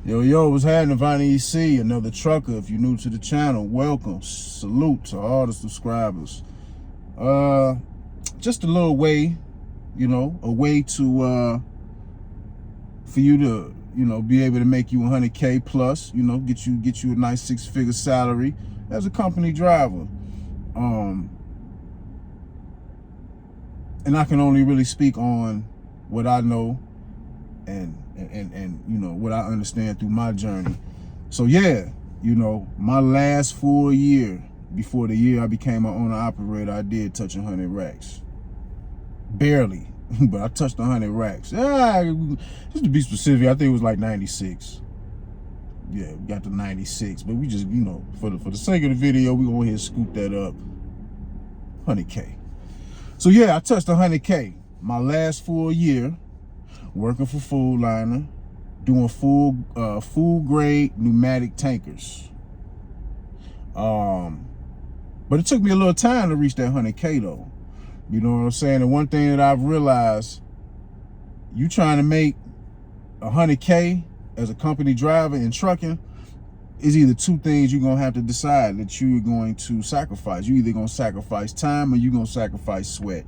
Yo, what's happening, Vonnie EC? Another trucker. If you're new to the channel, welcome. Salute to all the subscribers. Just a little way, a way to for you to, be able to make you 100K plus, get you a nice 6-figure salary as a company driver. And I can only really speak on what I know and what I understand through my journey. So yeah, my last full year before the year I became an owner operator, I did touch 100 racks. Barely, but I touched 100 racks. Just to be specific, I think it was like 96. Yeah, we got to 96, but we just, for the sake of the video, we gonna go ahead and scoop that up. 100K. So yeah, I touched 100K. My last full year working for Food Liner, doing food grade pneumatic tankers. But it took me a little time to reach that 100K though. You know what I'm saying? And one thing that I've realized, you trying to make 100K as a company driver in trucking is either two things you're gonna have to decide that you're going to sacrifice. You're either gonna sacrifice time or you're gonna sacrifice sweat.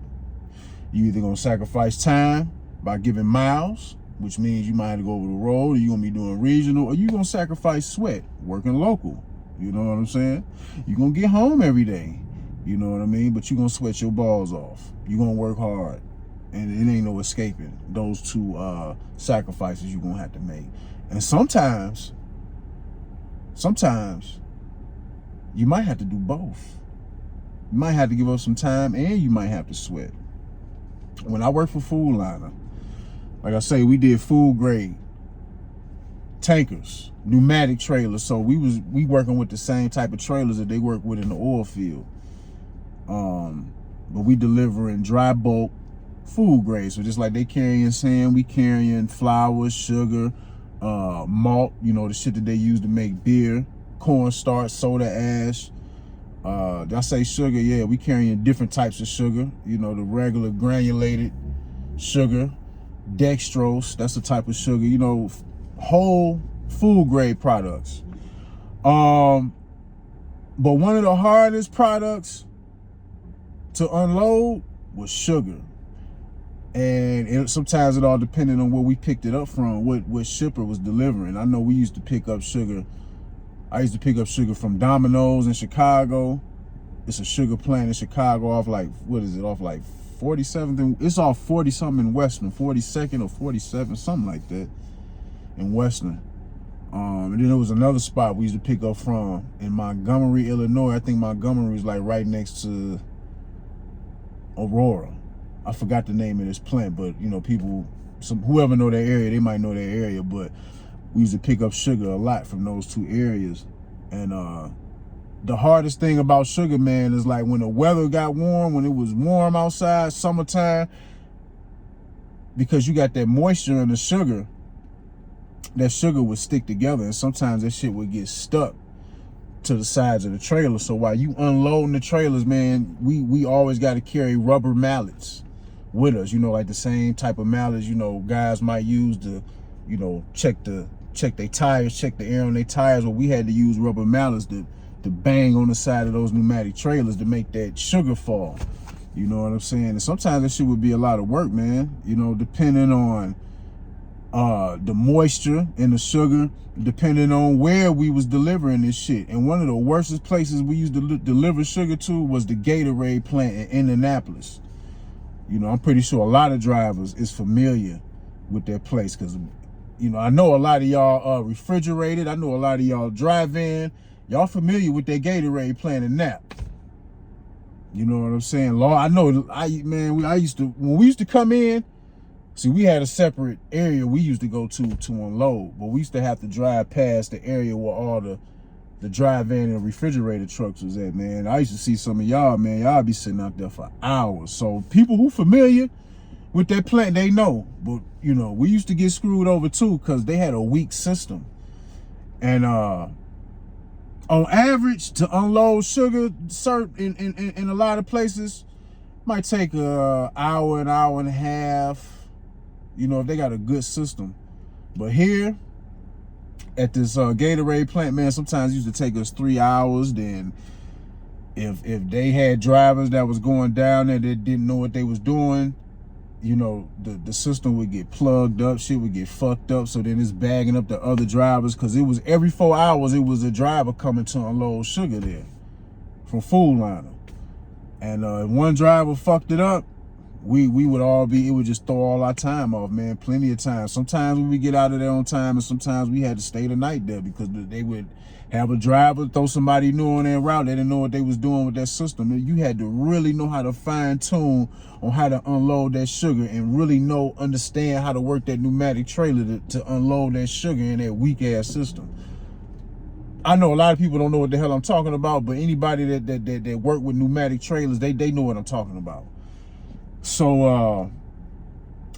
You're either gonna sacrifice time by giving miles, which means you might have to go over the road, or you're gonna be doing regional, or you're gonna sacrifice sweat, working local. You know what I'm saying? You're gonna get home every day, you know what I mean? But you're gonna sweat your balls off. You're gonna work hard, and it ain't no escaping those two sacrifices you're gonna have to make. And sometimes you might have to do both. You might have to give up some time, and you might have to sweat. When I worked for Food Liner, like I say, we did food grade tankers, pneumatic trailers. So we working with the same type of trailers that they work with in the oil field. But we delivering dry bulk food grade. So just like they carrying sand, we carrying flour, sugar, malt, the shit that they use to make beer, cornstarch, soda ash. Did I say sugar? Yeah, we carrying different types of sugar. The regular granulated sugar, dextrose, that's the type of sugar, whole food grade products. But one of the hardest products to unload was sugar. And sometimes it all depended on where we picked it up from, what shipper was delivering. I know we used to pick up sugar. I used to pick up sugar from Domino's in Chicago. It's a sugar plant in Chicago off like, off like 47th, it's off 40 something in Western, 42nd or 47, something like that in Western. And then there was another spot we used to pick up from in Montgomery, Illinois. I think Montgomery was like right next to Aurora. I forgot the name of this plant, but people, whoever know that area, they might know that area, but we used to pick up sugar a lot from those two areas. And the hardest thing about sugar, man, is like when the weather got warm, when it was warm outside, summertime, because you got that moisture in the sugar, that sugar would stick together, and sometimes that shit would get stuck to the sides of the trailer. So while you unloading the trailers, man, we always got to carry rubber mallets with us, like the same type of mallets, guys might use to, check their tires, check the air on their tires. Well, we had to use rubber mallets to bang on the side of those pneumatic trailers to make that sugar fall. You know what I'm saying? And sometimes that shit would be a lot of work, man, depending on the moisture in the sugar, depending on where we was delivering this shit. And one of the worstest places we used to deliver sugar to was the Gatorade plant in Indianapolis. I'm pretty sure a lot of drivers is familiar with that place because, I know a lot of y'all refrigerated. I know a lot of y'all drive in. Y'all familiar with that Gatorade plant in Nap. You know what I'm saying? I used to, when we used to come in, see, we had a separate area we used to go to unload, but we used to have to drive past the area where all the drive-in and refrigerator trucks was at, man. I used to see some of y'all, man, y'all be sitting out there for hours. So people who familiar with that plant, they know. But, we used to get screwed over too because they had a weak system. And on average, to unload sugar in a lot of places, might take an hour and a half, if they got a good system. But here, at this Gatorade plant, man, sometimes it used to take us 3 hours. Then if they had drivers that was going down there that didn't know what they was doing, you know, the system would get plugged up, shit would get fucked up. So then it's bagging up the other drivers, because it was every 4 hours it was a driver coming to unload sugar there from Food Liner. And if one driver fucked it up, we would all be, it would just throw all our time off, man. Plenty of time. Sometimes we would get out of there on time, and sometimes we had to stay the night there, because they would have a driver throw somebody new on their route. They didn't know what they was doing with that system. And you had to really know how to fine tune on how to unload that sugar, and really understand how to work that pneumatic trailer to unload that sugar in that weak ass system. I know a lot of people don't know what the hell I'm talking about, but anybody that work with pneumatic trailers, they know what I'm talking about. So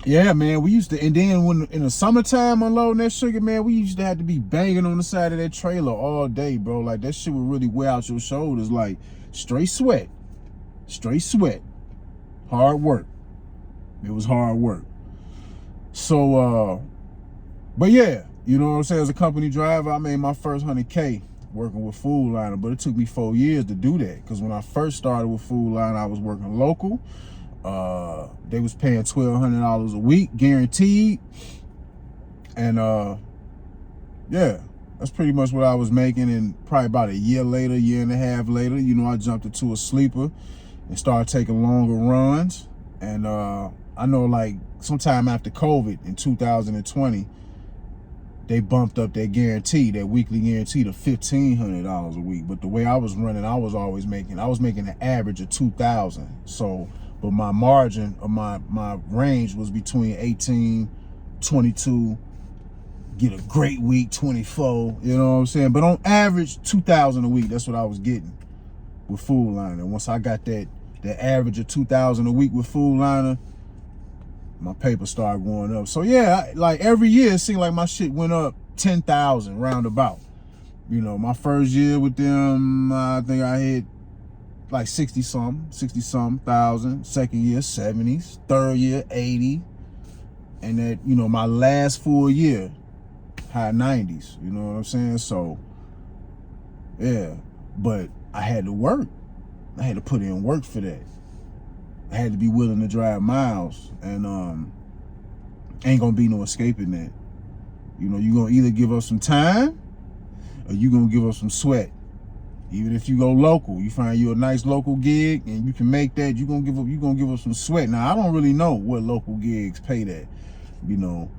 yeah, man, we used to, and then when in the summertime unloading that sugar, man, we used to have to be banging on the side of that trailer all day, bro. Like, that shit would really wear out your shoulders. Like, straight sweat, hard work. It was hard work. So but yeah, you know what I'm saying, as a company driver, I made my first 100K working with Food Liner, but it took me 4 years to do that, because when I first started with Food Liner, I was working local. They was paying $1,200 a week guaranteed, and yeah, that's pretty much what I was making. And probably about a year and a half later, you know, I jumped into a sleeper and started taking longer runs. And I know, like, sometime after COVID in 2020, they bumped up that guarantee, that weekly guarantee, to $1,500 a week. But the way I was running, I was making an average of $2,000. So, but my margin of my range was between 18, 22, get a great week, 24, you know what I'm saying? But on average, $2,000 a week, that's what I was getting with Food Liner. Once I got that average of $2,000 a week with Food Liner, my paper started going up. So yeah, like every year it seemed like my shit went up 10,000 roundabout. You know, my first year with them, I think I hit like 60 something thousand. Second year, 70s. Third year, 80. And that, you know, my last full year, high 90s. You know what I'm saying? So yeah, but I had to work. I had to put in work for that. I had to be willing to drive miles, and ain't gonna be no escaping that. You know, you're gonna either give up some time, or you're gonna give up some sweat. Even if you go local, you find you a nice local gig and you can make that, you're gonna give up some sweat. Now, I don't really know what local gigs pay that. You know,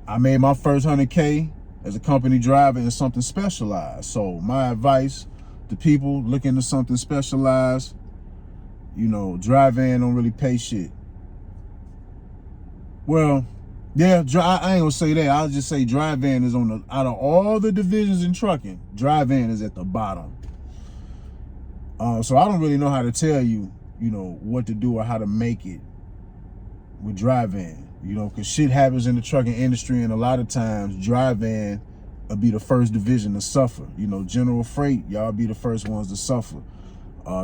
I made my first 100K as a company driver in something specialized. So my advice to people looking into something specialized, you know, dry van don't really pay shit. Well, yeah, I ain't gonna say that. I'll just say dry van is out of all the divisions in trucking, dry van is at the bottom. So I don't really know how to tell you, you know, what to do or how to make it with dry van, you know, because shit happens in the trucking industry, and a lot of times dry van will be the first division to suffer. You know, general freight, y'all be the first ones to suffer.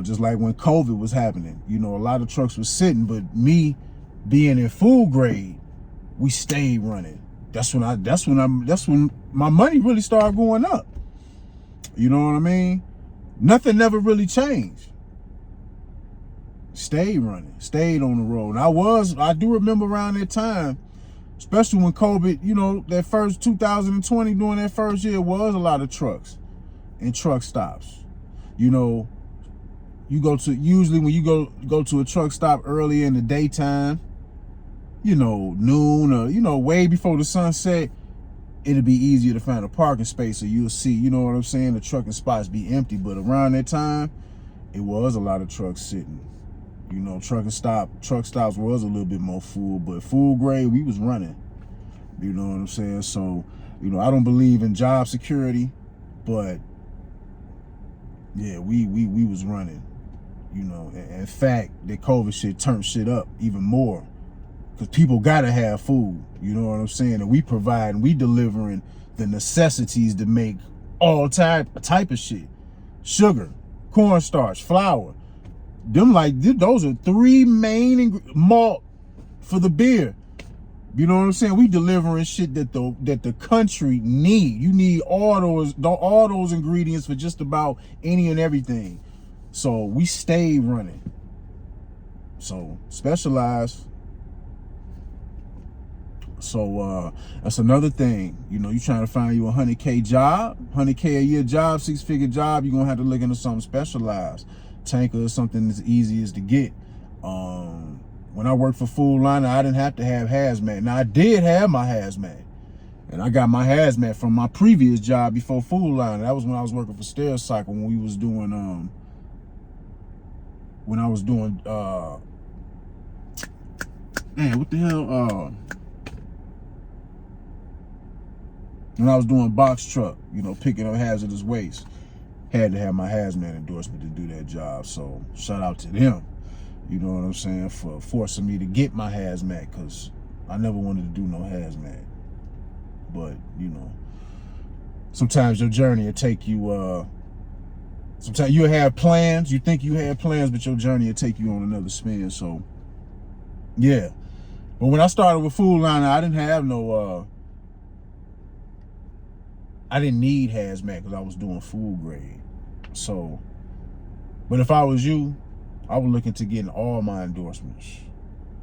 Just like when COVID was happening, you know, a lot of trucks was sitting, but me being in food grade, we stayed running. That's when my money really started going up. You know what I mean? Nothing never really changed. Stayed running, stayed on the road. And I do remember around that time, especially when COVID, you know, that first 2020, during that first year, was a lot of trucks and truck stops. You know, usually when you go to a truck stop early in the daytime, you know, noon, or, you know, way before the sun set, it'll be easier to find a parking space, or you'll see, you know what I'm saying, the trucking spots be empty. But around that time, it was a lot of trucks sitting. You know, truck stops was a little bit more full, but full grade, we was running. You know what I'm saying? So, you know, I don't believe in job security, but yeah, we was running. You know, in fact, the COVID shit turned shit up even more, because people gotta have food. You know what I'm saying? And we delivering the necessities to make all type of shit: sugar, cornstarch, flour. Those are three main malt for the beer. You know what I'm saying? We delivering shit that the country need. You need all those ingredients for just about any and everything. So we stay running. So specialize. So that's another thing. You know, you trying to find you a 100K job, 100K a year job, 6-figure job, you're gonna have to look into something specialized. Tanker is something as easy as to get. When I worked for Food Liner, I didn't have to have hazmat. Now I did have my hazmat. And I got my hazmat from my previous job before Food Liner. That was when I was working for Stericycle, when we was doing when I was doing man, what the hell? When I was doing box truck, you know, picking up hazardous waste, had to have my hazmat endorsement to do that job. So shout out to them, you know what I'm saying, for forcing me to get my hazmat, because I never wanted to do no hazmat. But, you know, sometimes your journey will take you, sometimes you'll have plans, you think you have plans, but your journey will take you on another spin. So, yeah. But when I started with Food Liner, I didn't have no, I didn't need hazmat because I was doing food grade. So, but if I was you, I would look into getting all my endorsements.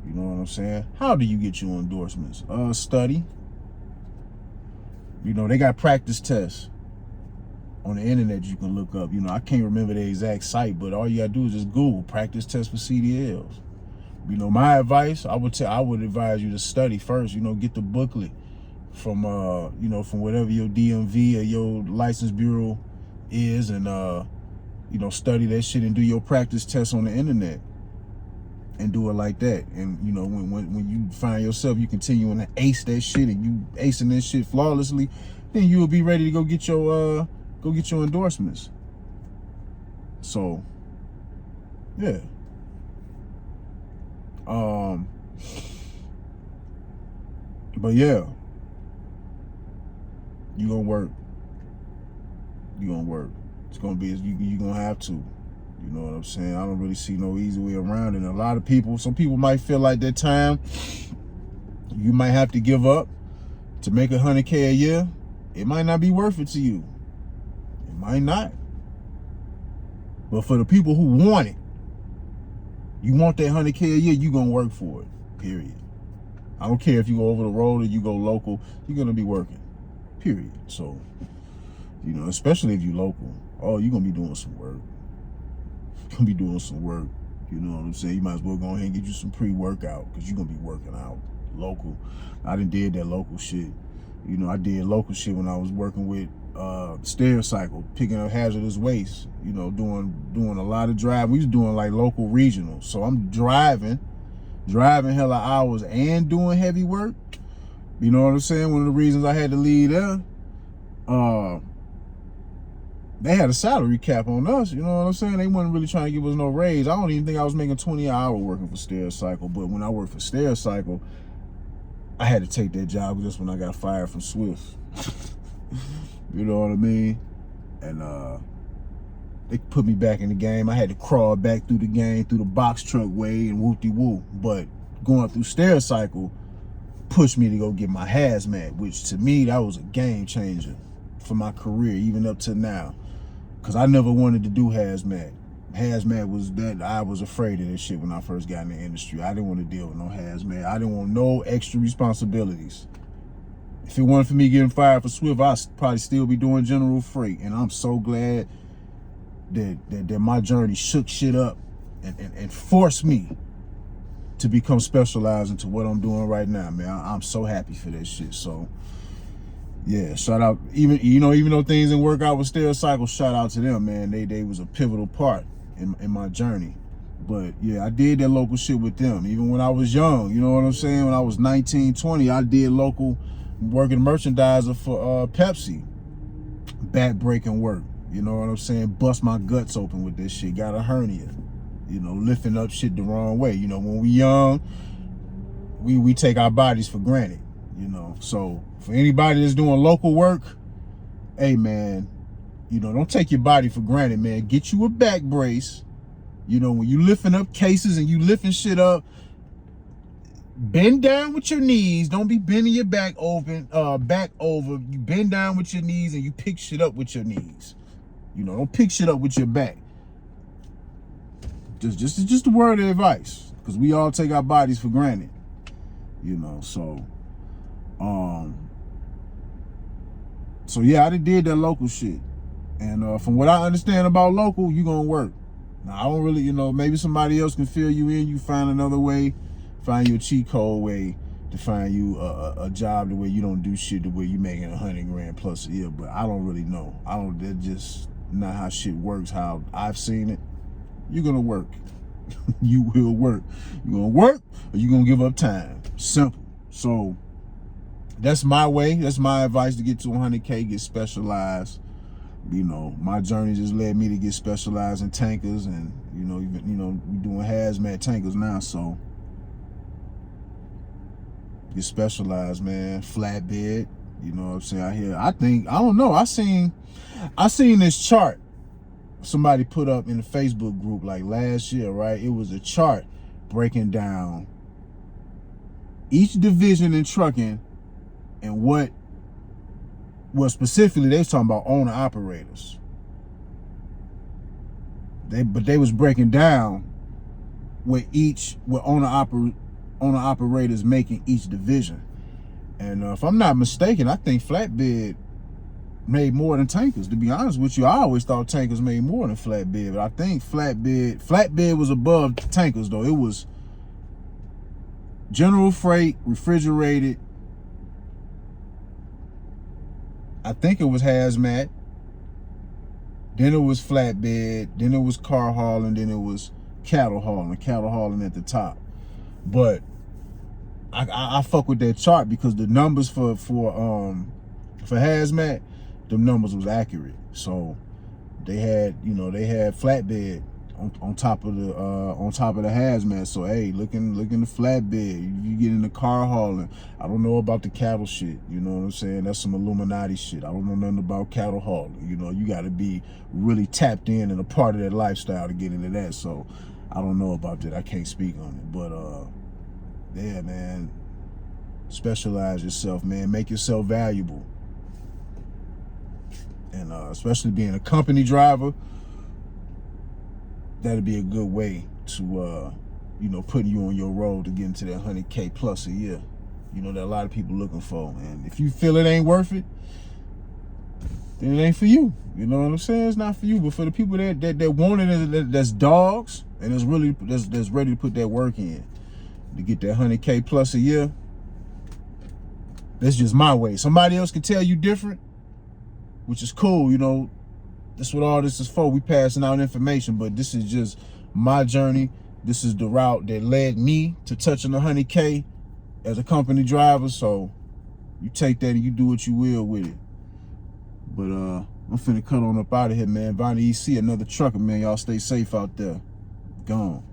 You know what I'm saying? How do you get your endorsements? Study. You know, they got practice tests on the internet you can look up. You know, I can't remember the exact site, but all you gotta do is just Google practice test for CDLs. You know, my advice, I would advise you to study first. You know, get the booklet from you know, from whatever your DMV or your license bureau is, and you know, study that shit and do your practice tests on the internet and do it like that. And you know, when you find yourself, you continuing to ace that shit and you acing this shit flawlessly, then you will be ready to go get your endorsements. So yeah. But yeah, you gonna work. You gonna work. It's gonna be, you gonna have to. You know what I'm saying? I don't really see no easy way around it. And a lot of people, some people might feel like that time you might have to give up to make 100K a year. It might not be worth it to you. It might not. But for the people who want it, you want that 100K a year, you gonna work for it, period. I don't care if you go over the road or you go local, you're gonna be working, period. So, you know, especially if you local, oh, you're gonna be doing some work. You're gonna be doing some work, you know what I'm saying? You might as well go ahead and get you some pre-workout, because you're gonna be working out local. I done did that local shit. You know, I did local shit when I was working with Stericycle, picking up hazardous waste, you know, doing a lot of driving. We was doing like local regional. So I'm driving hella hours and doing heavy work. You know what I'm saying? One of the reasons I had to leave there, they had a salary cap on us, you know what I'm saying? They wasn't really trying to give us no raise. I don't even think I was making 20 an hour working for Stericycle, but when I worked for Stericycle, I had to take that job just when I got fired from Swift. You know what I mean? And they put me back in the game. I had to crawl back through the game, through the box truck way and whoop-de-whoop. But going through Stericycle pushed me to go get my hazmat, which to me, that was a game changer for my career, even up to now. Because I never wanted to do hazmat. Hazmat was that, I was afraid of this shit when I first got in the industry. I didn't want to deal with no hazmat. I didn't want no extra responsibilities. If it wasn't for me getting fired for Swift, I'd probably still be doing general freight. And I'm so glad that my journey shook shit up and forced me to become specialized into what I'm doing right now, man. I'm so happy for that shit. So yeah, shout out, even though things didn't work out with Stericycle, shout out to them, man. They was a pivotal part in my journey. But yeah, I did that local shit with them. Even when I was young, you know what I'm saying? When I was 19, 20, I did local working merchandiser for Pepsi. Back-breaking work, you know what I'm saying? Bust my guts open with this shit. Got a hernia, you know, lifting up shit the wrong way. You know, when we young, we take our bodies for granted, you know. So for anybody that's doing local work, hey man, you know, don't take your body for granted, man. Get you a back brace. You know, when you lifting up cases and you lifting shit up, bend down with your knees. Don't be bending your back open, back over. You bend down with your knees and you pick shit up with your knees. You know, don't pick shit up with your back. Just a word of advice, because we all take our bodies for granted. You know, so yeah, I did that local shit. And from what I understand about local, you gonna work. Now, I don't really, you know, maybe somebody else can fill you in. You find another way, find you a cheat code way to find you a job the way you don't do shit the way you making 100 grand plus a year. But I don't really know. That's just not how shit works, how I've seen it. You're gonna work. You will work. You're gonna work or you're gonna give up time. Simple. So that's my way. That's my advice to get to 100K, get specialized. You know, my journey just led me to get specialized in tankers, and we doing hazmat tankers now, so get specialized, man. Flatbed, you know what I'm saying? I don't know. I seen this chart somebody put up in the Facebook group like last year, right? It was a chart breaking down each division in trucking and what specifically they was talking about owner operators. They was breaking down what owner operators make in each division. And if I'm not mistaken, I think flatbed made more than tankers. To be honest with you, I always thought tankers made more than flatbed, but I think flatbed was above tankers though. It was general freight, refrigerated. I think it was hazmat, then it was flatbed, then it was car hauling, then it was cattle hauling at the top. But I fuck with that chart because the numbers for hazmat, them numbers was accurate. So they had flatbed on top of the hazmat. So hey, look in the flatbed. You get in the car hauling. I don't know about the cattle shit. You know what I'm saying? That's some Illuminati shit. I don't know nothing about cattle hauling. You know, you got to be really tapped in and a part of that lifestyle to get into that. So I don't know about that. I can't speak on it. But yeah, man, specialize yourself, man. Make yourself valuable. And especially being a company driver, that'd be a good way to, putting you on your road to get into that 100K plus a year. You know, that a lot of people looking for. And if you feel it ain't worth it, then it ain't for you. You know what I'm saying? It's not for you. But for the people that want it, that's dogs, and that's ready to put that work in to get that 100K plus a year, that's just my way. Somebody else can tell you different, which is cool, you know. That's what all this is for. We passing out information, but this is just my journey. This is the route that led me to touching 100K as a company driver. So you take that and you do what you will with it. But I'm finna cut on up out of here, man. Vonnie EC, another trucker, man. Y'all stay safe out there. Gone.